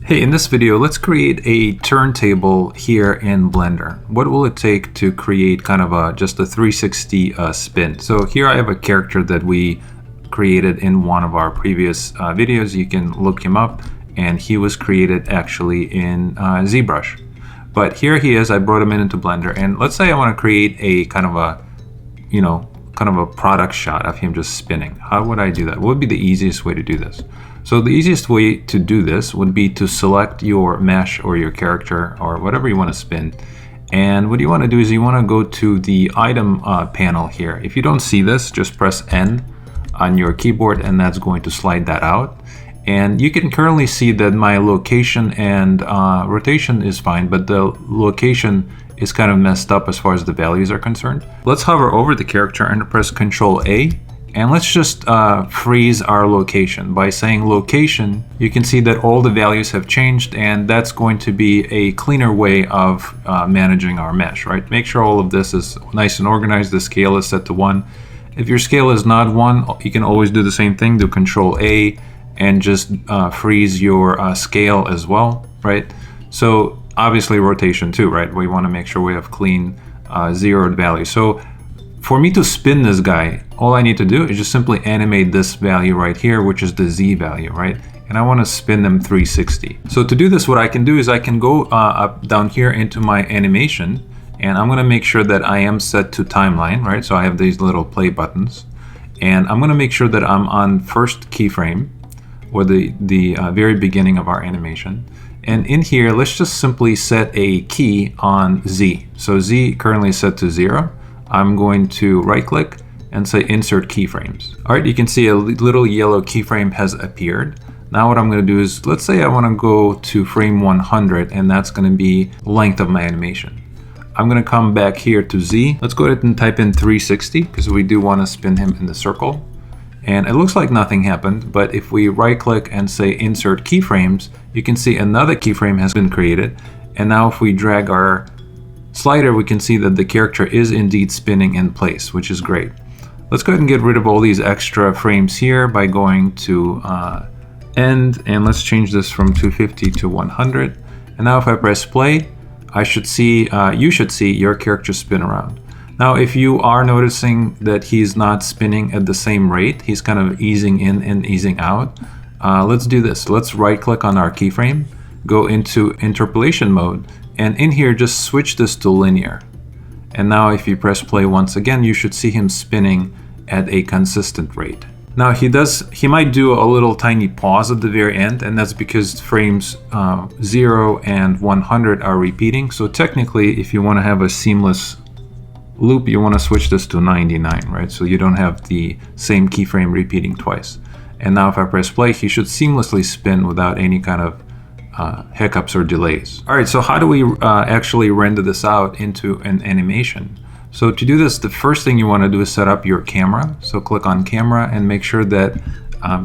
Hey, in this video, let's create a turntable here in Blender. What will it take to create kind of just a 360 spin? So here I have a character that we created in one of our previous videos. You can look him up, and he was created actually in ZBrush. But here he is. I brought him into Blender, and let's say I want to create a kind of a product shot of him just spinning. How would I do that? What would be the easiest way to do this? So the easiest way to do this would be to select your mesh or your character or whatever you want to spin. And what you want to do is you want to go to the item panel here. If you don't see this, just press N on your keyboard and that's going to slide that out. And you can currently see that my location and rotation is fine, but the location is kind of messed up as far as the values are concerned. Let's hover over the character and press Control A. And let's just freeze our location. By saying location, you can see that all the values have changed, and that's going to be a cleaner way of managing our mesh, right? Make sure all of this is nice and organized. The scale is set to 1. If your scale is not 1, you can always do the same thing. Do Control A and just freeze your scale as well, right? So obviously rotation too, right? We want to make sure we have clean zeroed values. So for me to spin this guy, all I need to do is just simply animate this value right here, which is the Z value, right? And I want to spin them 360. So to do this, what I can do is I can go up down here into my animation, and I'm going to make sure that I am set to timeline, right? So I have these little play buttons, and I'm going to make sure that I'm on first keyframe, or the very beginning of our animation. And in here, let's just simply set a key on Z. So Z currently is set to 0. I'm going to right click and say insert keyframes. All right, you can see a little yellow keyframe has appeared. Now what I'm going to do is, let's say I want to go to frame 100, and that's going to be the length of my animation. I'm going to come back here to Z. Let's go ahead and type in 360 because we do want to spin him in the circle. And it looks like nothing happened, but if we right click and say insert keyframes, you can see another keyframe has been created. And now if we drag our slider, we can see that the character is indeed spinning in place, which is great. Let's go ahead and get rid of all these extra frames here by going to end, and let's change this from 250 to 100. And now if I press play, I should see, you should see your character spin around. Now if you are noticing that he's not spinning at the same rate, he's kind of easing in and easing out, let's do this. Let's right click on our keyframe, go into interpolation mode, and in here just switch this to linear. And now if you press play once again, you should see him spinning at a consistent rate. Now he might do a little tiny pause at the very end, and that's because frames 0 and 100 are repeating. So technically, if you want to have a seamless loop, you want to switch this to 99, right? So you don't have the same keyframe repeating twice. And now if I press play, he should seamlessly spin without any kind of hiccups or delays. All right, so how do we actually render this out into an animation? So to do this, the first thing you want to do is set up your camera. So click on camera and make sure that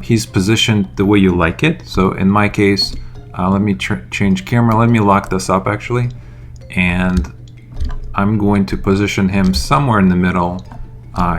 he's positioned the way you like it. So in my case, let me change camera. Let me lock this up actually. And I'm going to position him somewhere in the middle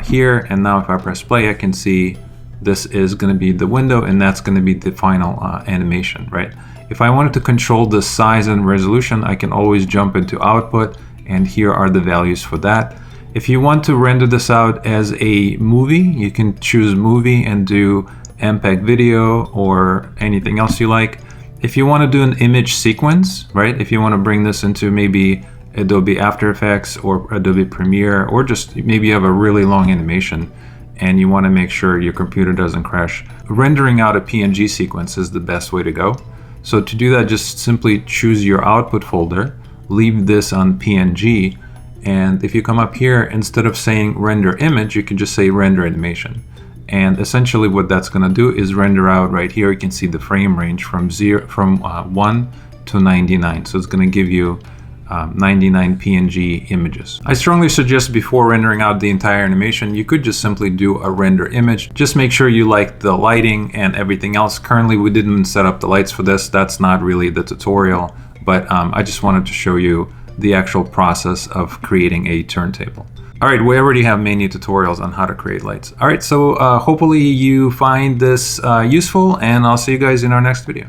here. And now if I press play, I can see this is going to be the window, and that's going to be the final animation, right? If I wanted to control the size and resolution, I can always jump into output, and here are the values for that. If you want to render this out as a movie, you can choose movie and do MPEG video or anything else you like. If you want to do an image sequence, right? If you want to bring this into maybe Adobe After Effects or Adobe Premiere, or just maybe you have a really long animation and you want to make sure your computer doesn't crash, rendering out a PNG sequence is the best way to go. So to do that, just simply choose your output folder, leave this on PNG, and if you come up here, instead of saying render image, you can just say render animation. And essentially what that's going to do is render out right here. You can see the frame range from 1 to 99. So it's going to give you 99 PNG images. I strongly suggest before rendering out the entire animation, you could just simply do a render image. Just make sure you like the lighting and everything else. Currently, we didn't set up the lights for this. That's not really the tutorial, but I just wanted to show you the actual process of creating a turntable. All right, we already have many tutorials on how to create lights. All right, so hopefully you find this useful, and I'll see you guys in our next video.